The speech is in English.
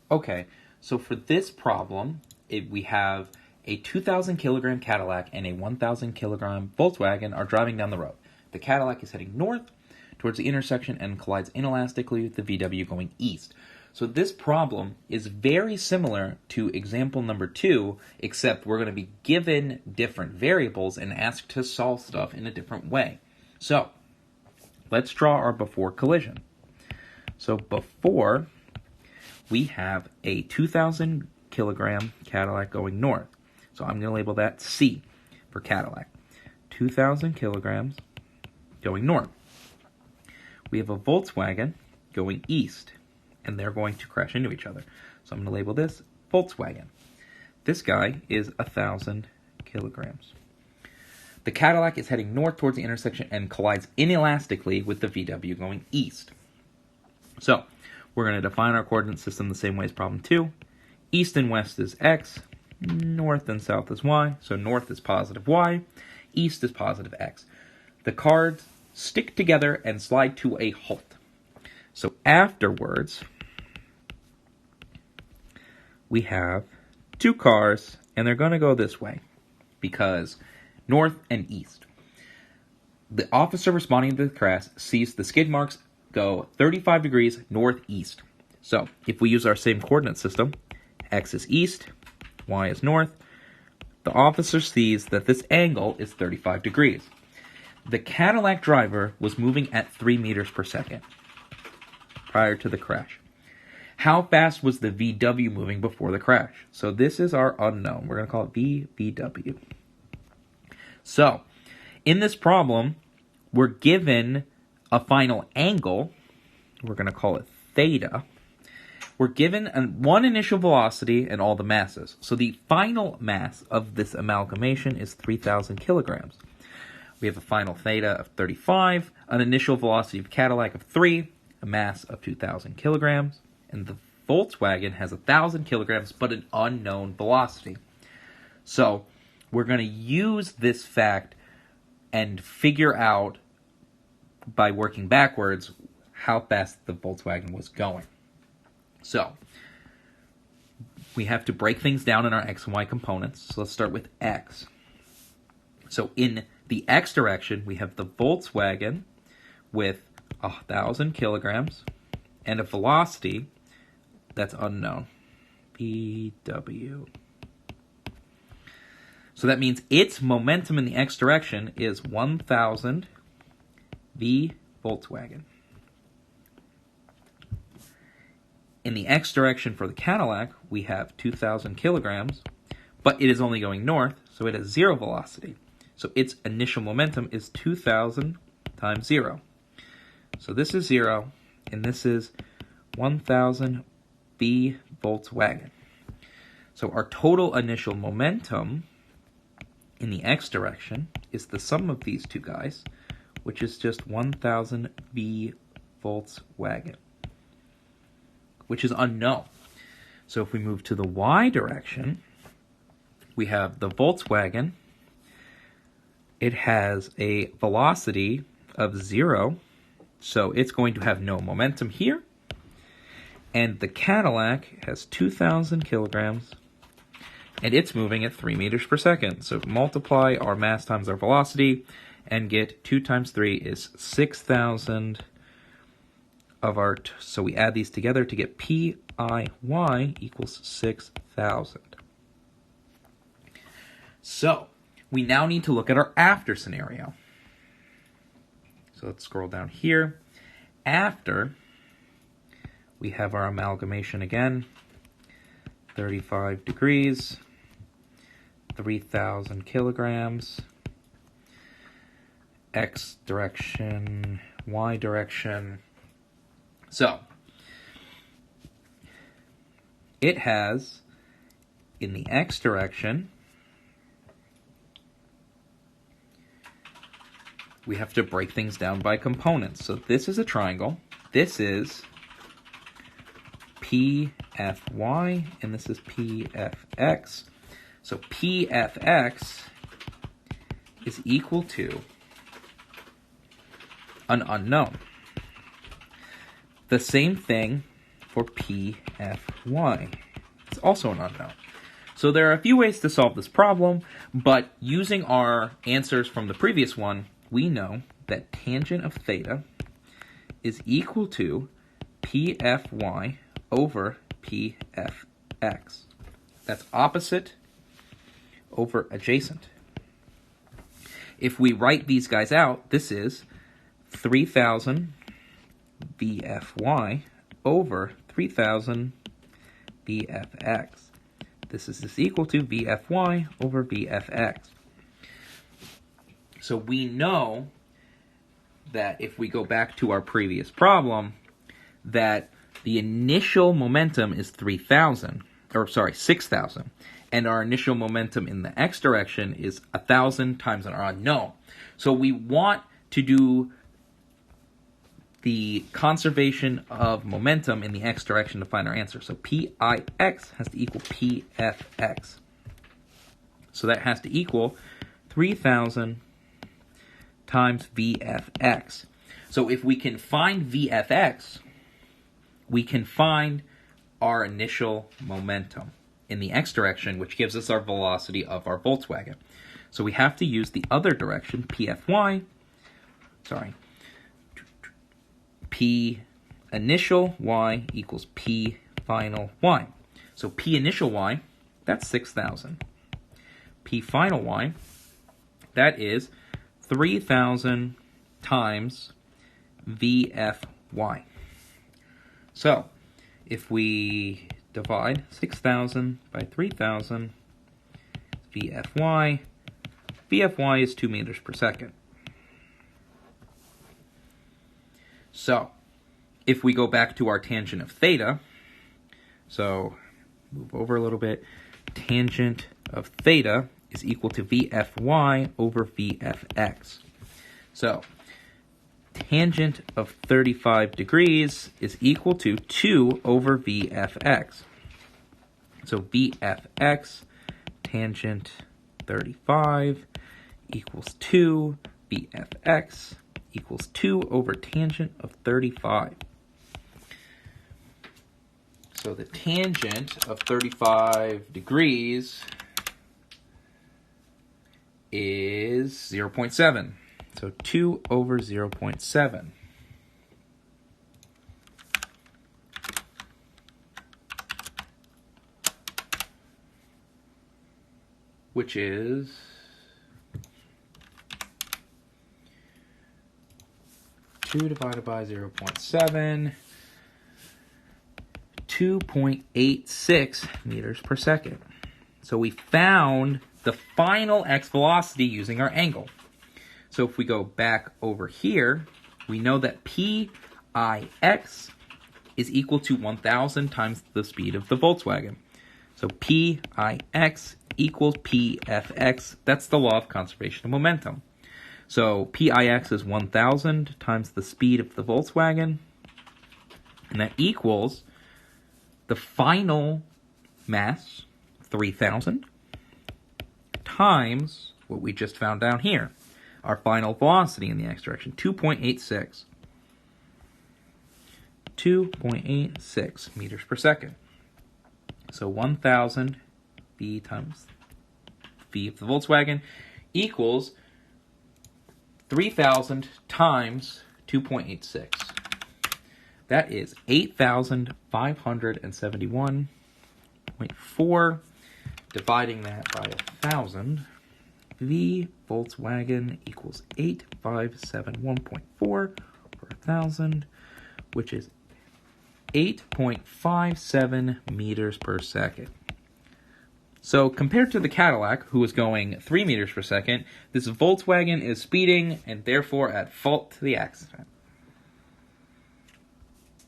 Okay, so for this problem, we have a 2,000 kilogram Cadillac and a 1,000 kilogram Volkswagen are driving down the road. The Cadillac is heading north towards the intersection and collides inelastically with the VW going east. So this problem is very similar to example number 2, except we're going to be given different variables and asked to solve stuff in a different way. So let's draw our before collision. So before, we have a 2,000 kilogram Cadillac going north. So I'm going to label that C for Cadillac. 2,000 kilograms going north. We have a Volkswagen going east, and they're going to crash into each other. So I'm going to label this Volkswagen. This guy is 1,000 kilograms. The Cadillac is heading north towards the intersection and collides inelastically with the VW going east. So we're going to define our coordinate system the same way as problem 2. East and west is x, north and south is y. So north is positive y, east is positive x. The cars stick together and slide to a halt. So afterwards, we have two cars, and they're going to go this way because north and east. The officer responding to the crash sees the skid marks go 35 degrees northeast. So if we use our same coordinate system, x is east, y is north, the officer sees that this angle is 35 degrees. The Cadillac driver was moving at 3 meters per second prior to the crash. How fast was the VW moving before the crash? So this is our unknown. We're going to call it VW. So in this problem, we're given a final angle. We're going to call it theta. We're given one initial velocity and all the masses. So the final mass of this amalgamation is 3,000 kilograms. We have a final theta of 35, an initial velocity of Cadillac of 3, a mass of 2,000 kilograms, and the Volkswagen has 1,000 kilograms, but an unknown velocity. So we're going to use this fact and figure out, by working backwards, how fast the Volkswagen was going. So we have to break things down in our x and y components. So let's start with x. So in the x direction, we have the Volkswagen with 1,000 kilograms and a velocity that's unknown, VW. So that means its momentum in the x direction is 1,000 V Volkswagen. In the x direction for the Cadillac, we have 2,000 kilograms, but it is only going north, so it has 0 velocity. So its initial momentum is 2,000 times 0. So this is 0, and this is 1,000 V Volkswagen. So our total initial momentum in the x direction is the sum of these two guys, which is just 1,000 V Volkswagen, which is unknown. So if we move to the y direction, we have the Volkswagen. It has a velocity of 0, so it's going to have no momentum here. And the Cadillac has 2,000 kilograms, and it's moving at 3 meters per second. So multiply our mass times our velocity, and get 2 times 3 is 6,000 of our... So we add these together to get PHY equals 6,000. So we now need to look at our after scenario. So let's scroll down here. After, we have our amalgamation again. 35 degrees, 3,000 kilograms, x direction, y direction. So it has, in the x direction, we have to break things down by components. So this is a triangle. This is PFY, and this is PFX. So PFX is equal to an unknown. The same thing for PFY. It's also an unknown. So there are a few ways to solve this problem, but using our answers from the previous one, we know that tangent of theta is equal to PFY over PFX. That's opposite over adjacent. If we write these guys out, this is 3,000 VFY over 3,000 VFX. This is equal to VFY over VFX. So we know that if we go back to our previous problem, that the initial momentum is 6,000, and our initial momentum in the x direction is 1,000 times our unknown. So we want to do the conservation of momentum in the x direction to find our answer. So PIX has to equal PFX. So that has to equal 3,000 times VFX. So if we can find VFX, we can find our initial momentum in the x direction, which gives us our velocity of our Volkswagen. So we have to use the other direction, P initial y equals P final y. So P initial y, that's 6,000. P final y, that is 3,000 times VFY. So if we divide 6,000 by 3,000, VFY is 2 meters per second. So if we go back to our tangent of theta, so move over a little bit, tangent of theta is equal to VFY over VFX. So tangent of 35 degrees is equal to 2 over VFX. So VFX tangent 35 equals 2. VFX equals 2 over tangent of 35. So the tangent of 35 degrees is 0.7. So 2 over 0.7. Which is 2 divided by 0.7, 2.86 meters per second. So we found the final x velocity using our angle. So if we go back over here, we know that PIX is equal to 1,000 times the speed of the Volkswagen. So PIX equals PFX. That's the law of conservation of momentum. So PIX is 1,000 times the speed of the Volkswagen, and that equals the final mass, 3,000, times what we just found down here, our final velocity in the x direction, 2.86. 2.86 meters per second. So 1,000 V times V of the Volkswagen equals 3,000 times 2.86. That is 8,571.4. Dividing that by 1,000, V Volkswagen equals 8,571.4 per 1,000, which is 8.57 meters per second. So compared to the Cadillac, who was going 3 meters per second, this Volkswagen is speeding and therefore at fault to the accident.